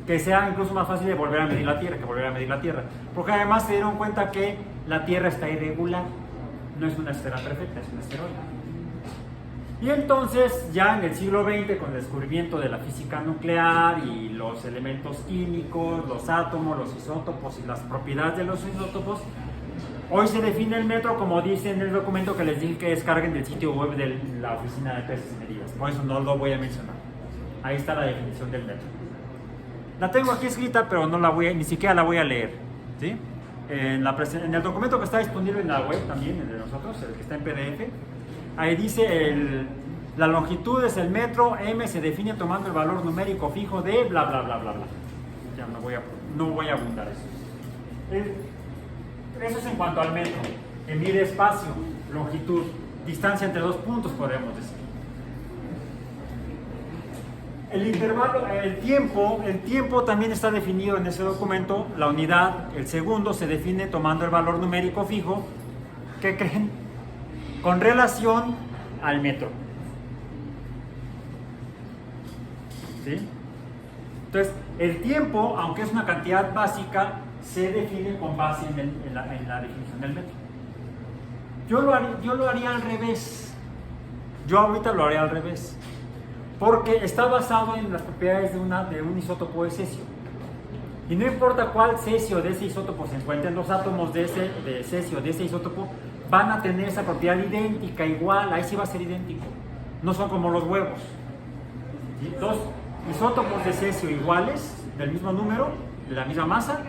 Que sea incluso más fácil de volver a medir la Tierra que volver a medir la Tierra. Porque además se dieron cuenta que la Tierra está irregular. No es una esfera perfecta, es un asteroide. Y entonces, ya en el siglo XX, con el descubrimiento de la física nuclear y los elementos químicos, los átomos, los isótopos y las propiedades de los isótopos, hoy se define el metro como dice en el documento que les dije que descarguen del sitio web de la Oficina de Pesos y Medidas. Por eso no lo voy a mencionar. Ahí está la definición del metro. La tengo aquí escrita, pero no la ni siquiera la voy a leer. ¿Sí? En el documento que está disponible en la web también, el de nosotros, el que está en PDF, ahí dice la longitud es el metro, m se define tomando el valor numérico fijo de bla bla bla bla bla. Ya no voy a abundar eso. Eso es en cuanto al metro, que mide espacio, longitud, distancia entre dos puntos, podríamos decir. El intervalo, el tiempo también está definido en ese documento. La unidad, el segundo, se define tomando el valor numérico fijo, ¿qué creen? Con relación al metro. ¿Sí? Entonces, el tiempo, aunque es una cantidad básica, se define con base en la definición del metro. Yo lo haría al revés. Yo ahorita lo haría al revés. Porque está basado en las propiedades de un isótopo de cesio. Y no importa cuál cesio de ese isótopo se encuentren, los átomos de cesio de ese isótopo van a tener esa propiedad idéntica, igual, ahí sí va a ser idéntico. No son como los huevos. ¿Sí? Dos isótopos de cesio iguales, del mismo número, de la misma masa,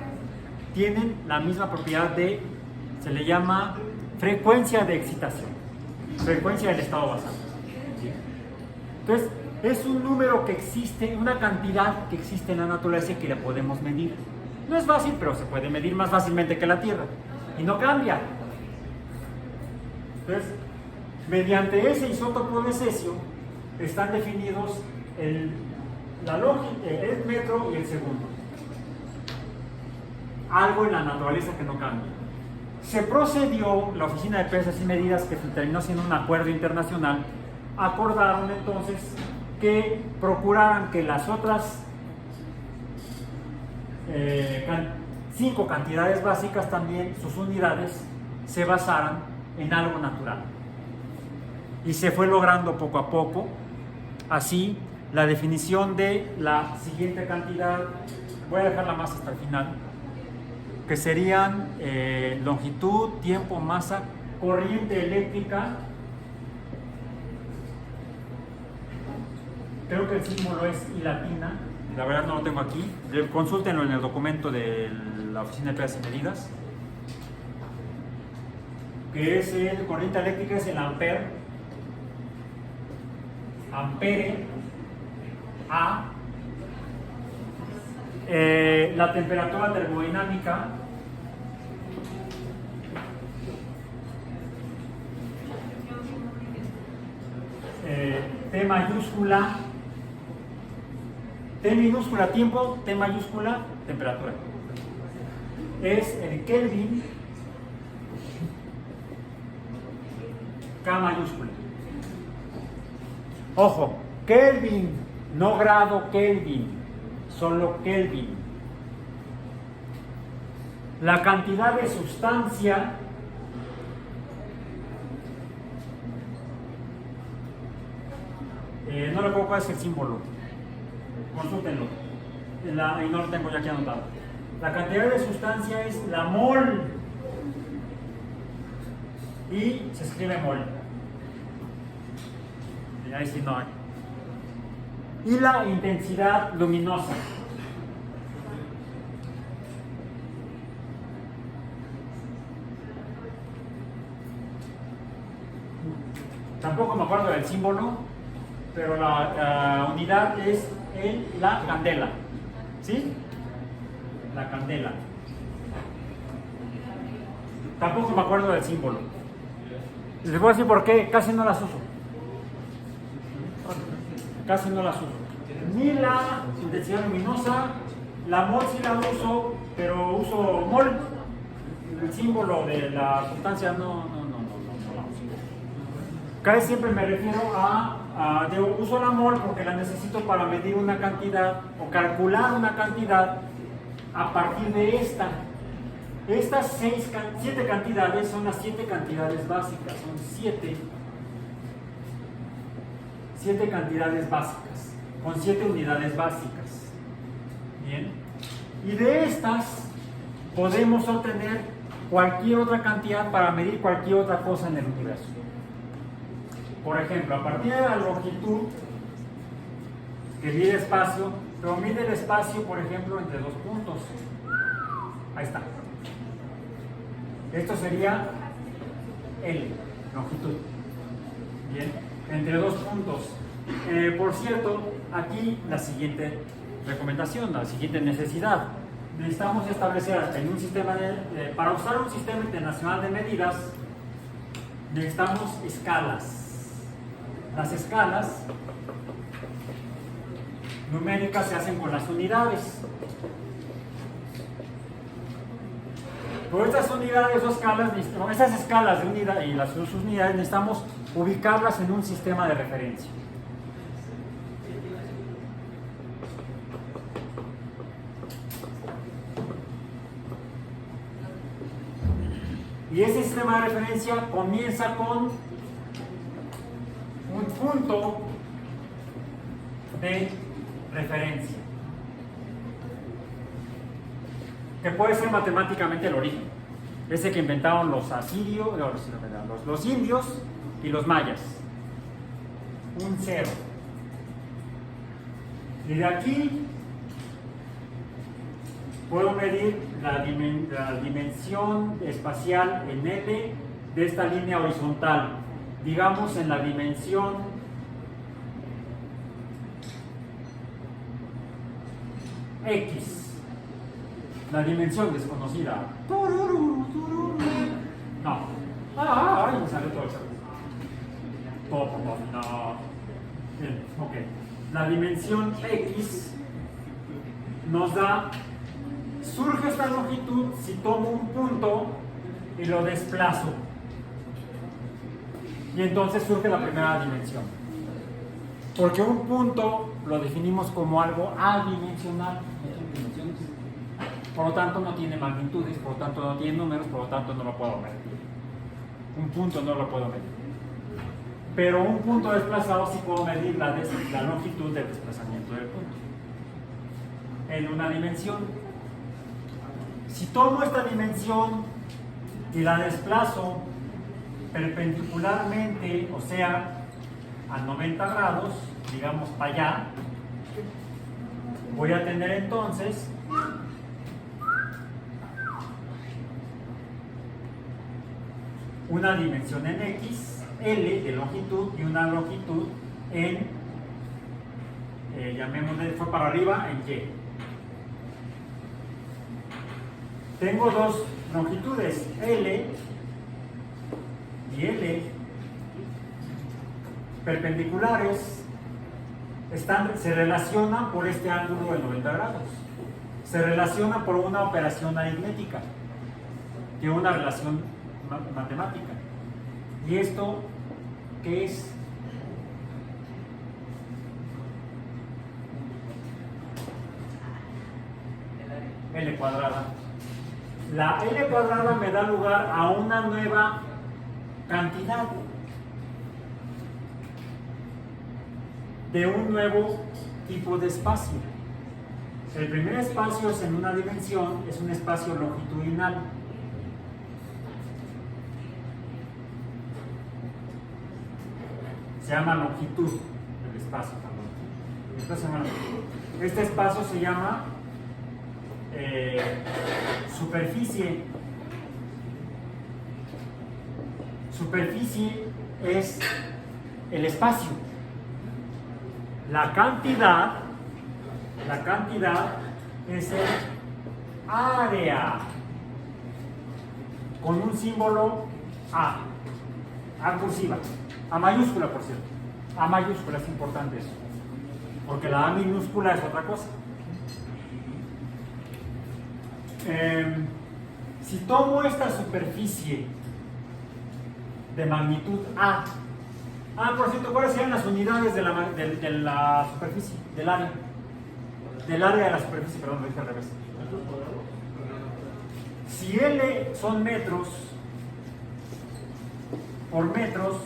tienen la misma propiedad se le llama frecuencia de excitación, frecuencia del estado basal. ¿Sí? Entonces, es un número que existe, una cantidad que existe en la naturaleza y que la podemos medir. No es fácil, pero se puede medir más fácilmente que la Tierra. Y no cambia. Entonces, mediante ese isótopo de cesio están definidos el metro y el segundo. Algo en la naturaleza que no cambia. Se procedió, la Oficina de Pesas y Medidas, que terminó siendo un acuerdo internacional, acordaron entonces que procuraran que las otras 5 cantidades básicas también, sus unidades, se basaran en algo natural. Y se fue logrando poco a poco, así, la definición de la siguiente cantidad, voy a dejarla más hasta el final, que serían longitud, tiempo, masa, corriente eléctrica. Creo que el símbolo es I latina, la verdad no lo tengo aquí, consúltenlo en el documento de la Oficina de Pesas y Medidas, que es el corriente eléctrica, es el ampere, A. La temperatura termodinámica, T mayúscula, T minúscula tiempo, T mayúscula temperatura. Es el Kelvin, K mayúscula. Ojo, Kelvin, no grado Kelvin, solo Kelvin. La cantidad de sustancia no recuerdo cuál es el símbolo, consúltenlo, y no lo tengo ya aquí anotado. La cantidad de sustancia es la mol y se escribe mol. Y ahí sí no hay. Y la intensidad luminosa. Tampoco me acuerdo del símbolo, pero la unidad es la candela. ¿Sí? La candela. Tampoco me acuerdo del símbolo. Les voy a decir por qué, casi no las uso. Casi no las uso. Ni la intensidad luminosa, la mol sí la uso, pero uso mol. El símbolo de la sustancia no la uso. Casi siempre me refiero uso la mol porque la necesito para medir una cantidad o calcular una cantidad a partir de esta. Estas 7 cantidades son las 7 cantidades básicas, son 7 cantidades básicas, con 7 unidades básicas. Bien. Y de estas podemos obtener cualquier otra cantidad para medir cualquier otra cosa en el universo. Por ejemplo, a partir de la longitud, que mide espacio, pero mide el espacio, por ejemplo, entre 2 puntos. Ahí está. Esto sería L, longitud. Bien, entre 2 puntos. Por cierto, aquí la siguiente recomendación, la siguiente necesidad. Necesitamos establecer en un sistema para usar un sistema internacional de medidas, necesitamos escalas. Las escalas numéricas se hacen con las unidades. Por estas unidades o escalas, esas escalas de unidad y sus unidades necesitamos ubicarlas en un sistema de referencia. Y ese sistema de referencia comienza con un punto de referencia, que puede ser matemáticamente el origen, ese que inventaron los asirios, los indios y los mayas, un 0. Y de aquí puedo medir la dimensión espacial en L de esta línea horizontal, digamos en la dimensión X, la dimensión desconocida. No. Ay, me salió todo eso. No. Bien, ok. la dimensión X nos da, surge esta longitud si tomo un punto y lo desplazo. Y entonces surge la primera dimensión. Porque un punto lo definimos como algo adimensional. Por lo tanto no tiene magnitudes, por lo tanto no tiene números, por lo tanto no lo puedo medir. Un punto no lo puedo medir. Pero un punto desplazado sí puedo medir la longitud del desplazamiento del punto. En una dimensión. Si tomo esta dimensión y la desplazo perpendicularmente, o sea, a 90 grados, digamos para allá, voy a tener entonces una dimensión en X, L de longitud y una longitud en, llamémosle, fue para arriba, en Y. Tengo dos longitudes, L y L, perpendiculares, se relacionan por este ángulo de 90 grados. Se relaciona por una operación aritmética, tiene una relación matemática. ¿Y esto qué es? L cuadrada. La L cuadrada me da lugar a una nueva cantidad de un nuevo tipo de espacio. El primer espacio es en una dimensión, es un espacio longitudinal. Se llama longitud del espacio también. Esto se llama longitud. Este espacio se llama superficie. Superficie es el espacio. La cantidad es el área con un símbolo A cursiva, A mayúscula, por cierto. A mayúscula es importante eso, porque la A minúscula es otra cosa. Si tomo esta superficie de magnitud A, por cierto, ¿cuáles serían las unidades de la superficie, del área? Del área de la superficie, perdón, lo dije al revés. Si L son metros, por metros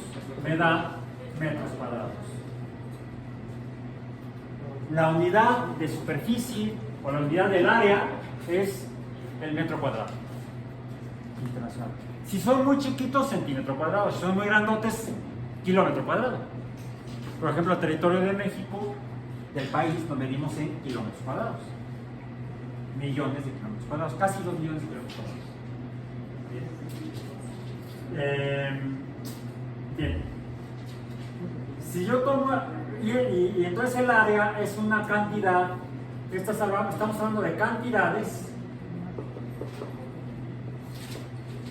me da metros cuadrados. La unidad de superficie o la unidad del área es el metro cuadrado internacional. Si son muy chiquitos, centímetro cuadrado. Si son muy grandotes, kilómetro cuadrado. Por ejemplo, el territorio de México, del país, lo medimos en kilómetros cuadrados. Millones de kilómetros cuadrados, casi 2 millones de kilómetros cuadrados. Bien. Si yo tomo, y entonces el área es una cantidad, estamos hablando de cantidades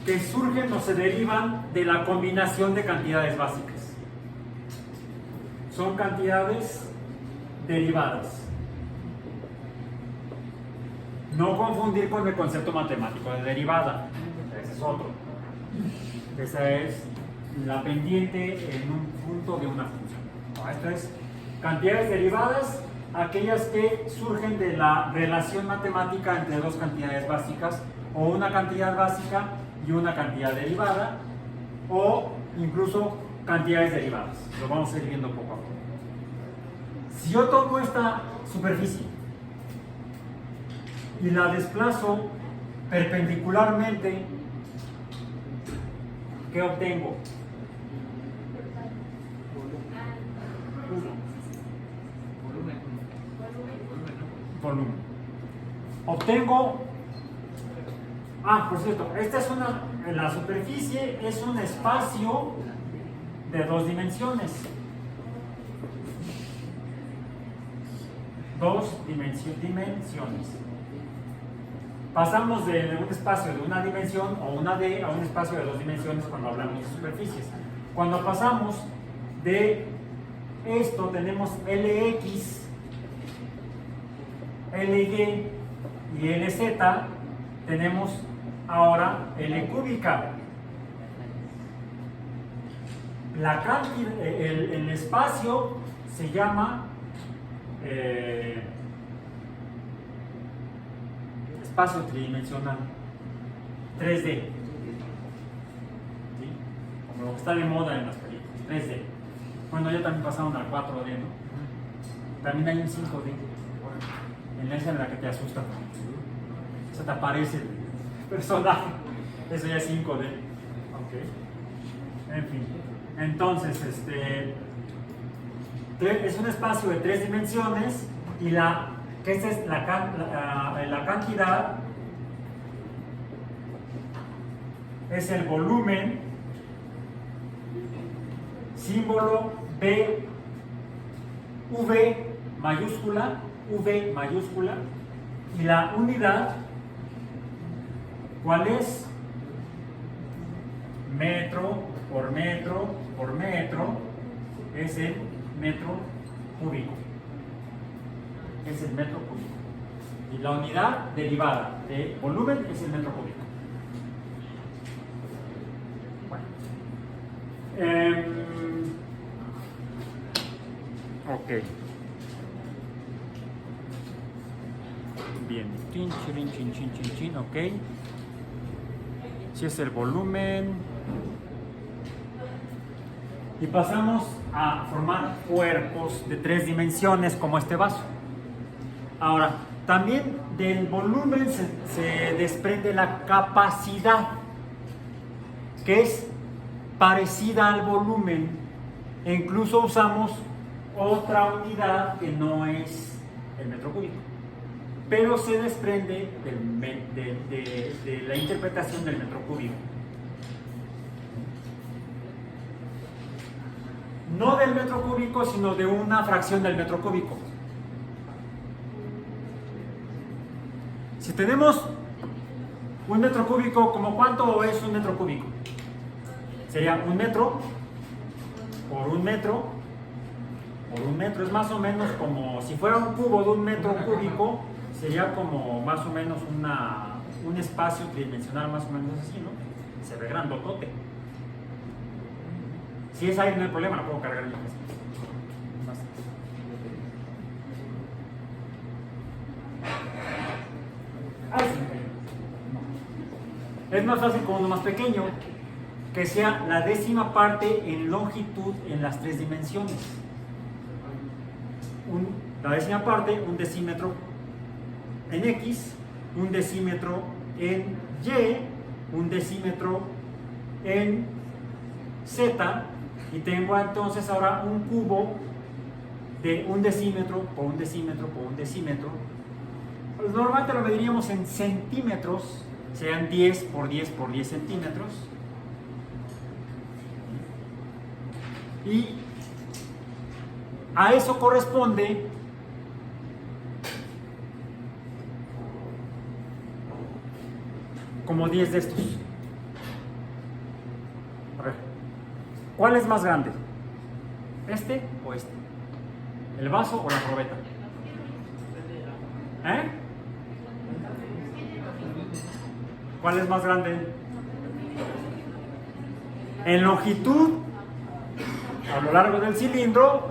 que surgen o se derivan de la combinación de cantidades básicas. Son cantidades derivadas. No confundir con el concepto matemático de derivada. Ese es otro. Esa es la pendiente en un punto de una función. Esto es cantidades derivadas, aquellas que surgen de la relación matemática entre dos cantidades básicas, o una cantidad básica y una cantidad derivada, o incluso cantidades derivadas. Lo vamos a ir viendo poco a poco. Si yo tomo esta superficie y la desplazo perpendicularmente, ¿qué obtengo? Volumen. Obtengo, por cierto, esta es la superficie es un espacio de 2 dimensiones. 2 dimensiones. Pasamos de un espacio de una dimensión o una D a un espacio de 2 dimensiones cuando hablamos de superficies. Cuando pasamos de esto tenemos Lx, Ly y Lz, tenemos ahora L cúbica. La cantidad, el espacio se llama espacio tridimensional 3D, ¿sí? Como lo que está de moda en las películas, 3D. Bueno, ya también pasaron al 4D, ¿no? También hay un 5D, en esa en la que te asusta, se te aparece el personaje, eso ya es 5D. Okay. En fin, entonces es un espacio de 3 dimensiones y esta es la cantidad, es el volumen, símbolo V mayúscula, y la unidad, ¿cuál es? Metro por metro por metro, es el metro cúbico. Es el metro cúbico. Y la unidad derivada de volumen es el metro cúbico. Bueno. Ok. Bien. Chin, ok. Si es el volumen. Y pasamos a formar cuerpos de 3 dimensiones como este vaso. Ahora, también del volumen se desprende la capacidad, que es parecida al volumen, e incluso usamos otra unidad que no es el metro cúbico, pero se desprende de la interpretación del metro cúbico. No del metro cúbico, sino de una fracción del metro cúbico. Si tenemos un metro cúbico, ¿como cuánto es un metro cúbico? Sería 1 metro por 1 metro por 1 metro. Es más o menos como si fuera un cubo de 1 metro cúbico, sería como más o menos un espacio tridimensional, más o menos así, ¿no? Se ve grandotote. Si es aire no hay problema, lo puedo cargar en mi casa. Es más fácil con uno más pequeño, que sea la décima parte en longitud en las 3 dimensiones. La décima parte, 1 decímetro en X, 1 decímetro en Y, 1 decímetro en Z, y tengo entonces ahora un cubo de 1 decímetro por 1 decímetro por 1 decímetro. Pues normalmente lo mediríamos en centímetros, sean 10 por 10 por 10 centímetros. Y a eso corresponde como 10 de estos. A ver, ¿cuál es más grande? ¿Este o este? ¿El vaso o la probeta? ¿Eh? ¿Cuál es más grande? En longitud, a lo largo del cilindro,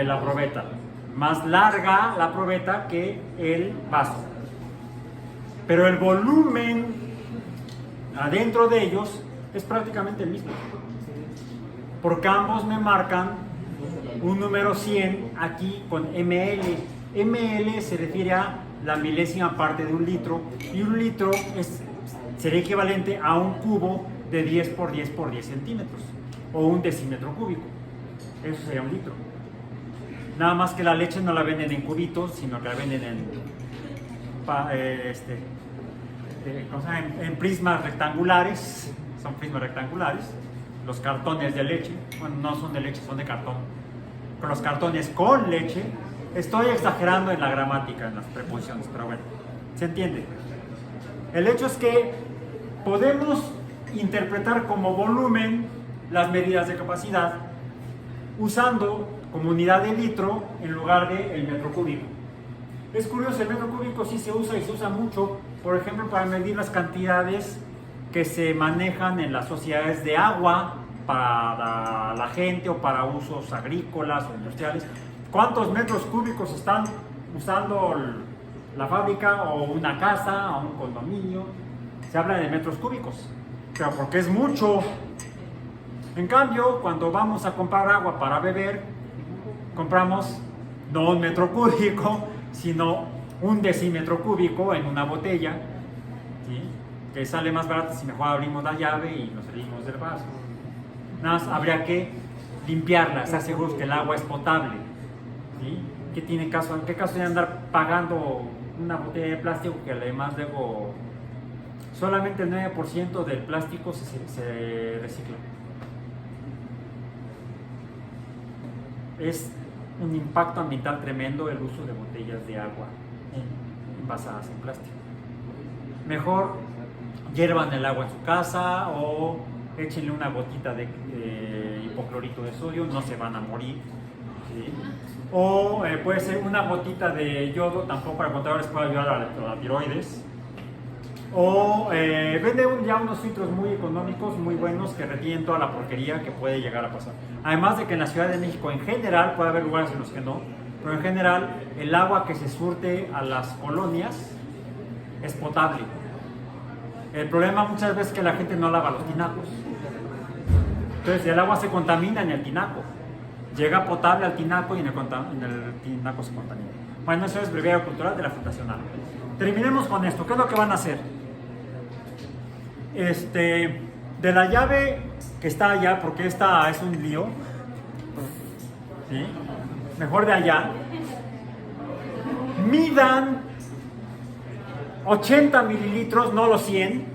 la probeta. Más larga la probeta que el vaso. Pero el volumen adentro de ellos es prácticamente el mismo. Porque ambos me marcan un número 100 aquí con ml. ml se refiere a la milésima parte de 1 litro, y 1 litro sería equivalente a un cubo de 10 por 10 por 10 centímetros, o 1 decímetro cúbico. Eso sería 1 litro. Nada más que la leche no la venden en cubitos, sino que la venden en prismas rectangulares. Son prismas rectangulares. Los cartones de leche, bueno, no son de leche, son de cartón. Con los cartones con leche. Estoy exagerando en la gramática, en las preposiciones, pero bueno, se entiende. El hecho es que podemos interpretar como volumen las medidas de capacidad usando como unidad de litro en lugar de el metro cúbico. Es curioso, el metro cúbico sí se usa y se usa mucho, por ejemplo, para medir las cantidades que se manejan en las sociedades de agua para la gente o para usos agrícolas o industriales. ¿Cuántos metros cúbicos están usando la fábrica o una casa o un condominio? Se habla de metros cúbicos, pero porque es mucho. En cambio, cuando vamos a comprar agua para beber, compramos no un metro cúbico, sino un decímetro cúbico en una botella, ¿sí? Que sale más barato si mejor abrimos la llave y nos servimos del vaso. Nada más habría que limpiarla, estar seguros que el agua es potable, ¿sí? ¿Qué caso de andar pagando una botella de plástico que además luego solamente el 9% del plástico se recicla? Es un impacto ambiental tremendo el uso de botellas de agua envasadas en plástico. Mejor hiervan el agua en su casa o échenle una gotita de hipoclorito de sodio, no se van a morir, ¿sí? O puede ser una gotita de yodo, tampoco para contadores puede ayudar a la tiroides. O vende ya unos filtros muy económicos, muy buenos, que retienen toda la porquería que puede llegar a pasar. Además de que en la Ciudad de México en general, puede haber lugares en los que no, pero en general el agua que se surte a las colonias es potable. El problema muchas veces es que la gente no lava los tinacos. Entonces el agua se contamina en el tinaco. Llega potable al tinaco y en el tinaco se contamina. Bueno, eso es breviario cultural de la Fundación ARO. Terminemos con esto. ¿Qué es lo que van a hacer? De la llave que está allá, porque esta es un lío, ¿sí? Mejor de allá, midan 80 mililitros, no los 100,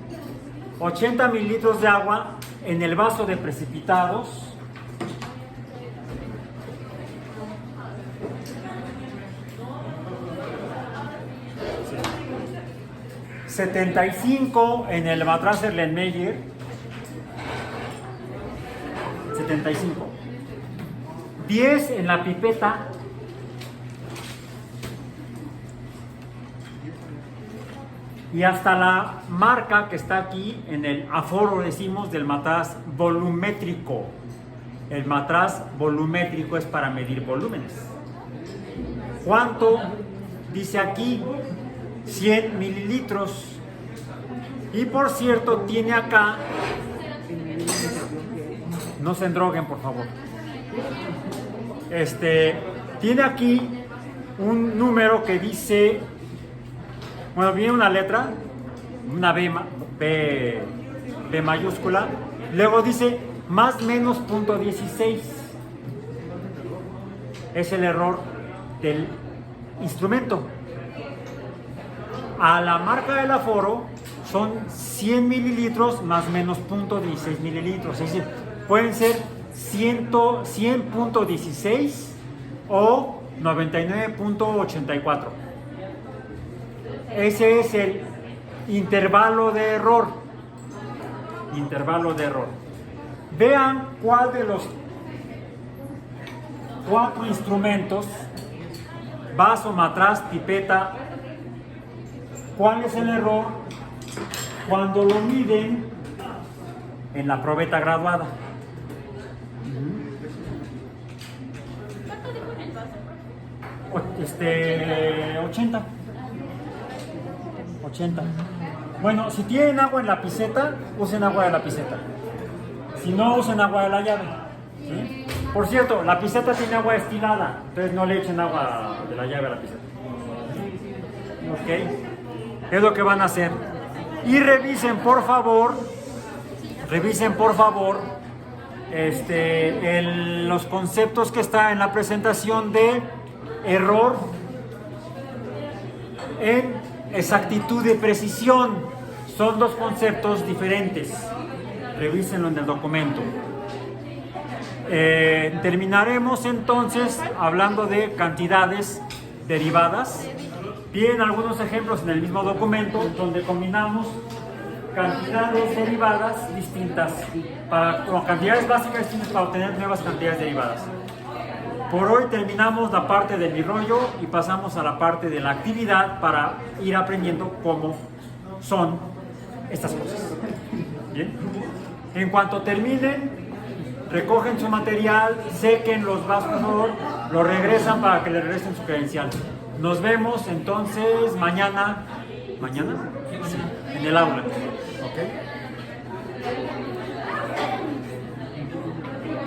80 mililitros de agua en el vaso de precipitados. Sí. 75 en el matraz Erlenmeyer. 75. 10 en la pipeta. Y hasta la marca que está aquí en el aforo, decimos, del matraz volumétrico. El matraz volumétrico es para medir volúmenes. ¿Cuánto? Dice aquí 100 mililitros. Y por cierto, tiene acá, no se endroguen por favor, tiene aquí un número que dice, bueno, viene una letra, una B mayúscula, luego dice más menos punto 16. Es el error del instrumento. A la marca del aforo son 100 mililitros más menos punto 16 mililitros. Es decir, pueden ser 100.16 o 99.84. Ese es el intervalo de error. Intervalo de error. Vean cuál de los 4 instrumentos, vaso, matraz, pipeta, cuál es el error cuando lo miden en la probeta graduada. ¿Cuánto dijo en el vaso? 80. Bueno, si tienen agua en la piseta, usen agua de la piseta. Si no, usen agua de la llave, ¿sí? Por cierto, la piseta tiene agua destilada, entonces no le echen agua de la llave a la piseta. ¿Ok? Es lo que van a hacer. Y revisen por favor los conceptos que están en la presentación de error en exactitud y precisión. Son dos conceptos diferentes. Revísenlo en el documento. Terminaremos entonces hablando de cantidades derivadas. Vienen algunos ejemplos en el mismo documento donde combinamos cantidades derivadas distintas, con cantidades básicas distintas para obtener nuevas cantidades derivadas. Por hoy terminamos la parte de mi rollo y pasamos a la parte de la actividad para ir aprendiendo cómo son estas cosas. Bien. En cuanto terminen, recogen su material, sequen los vasos, lo regresan para que le regresen su credencial. Nos vemos entonces mañana. ¿Mañana? Sí, en el aula. ¿Ok?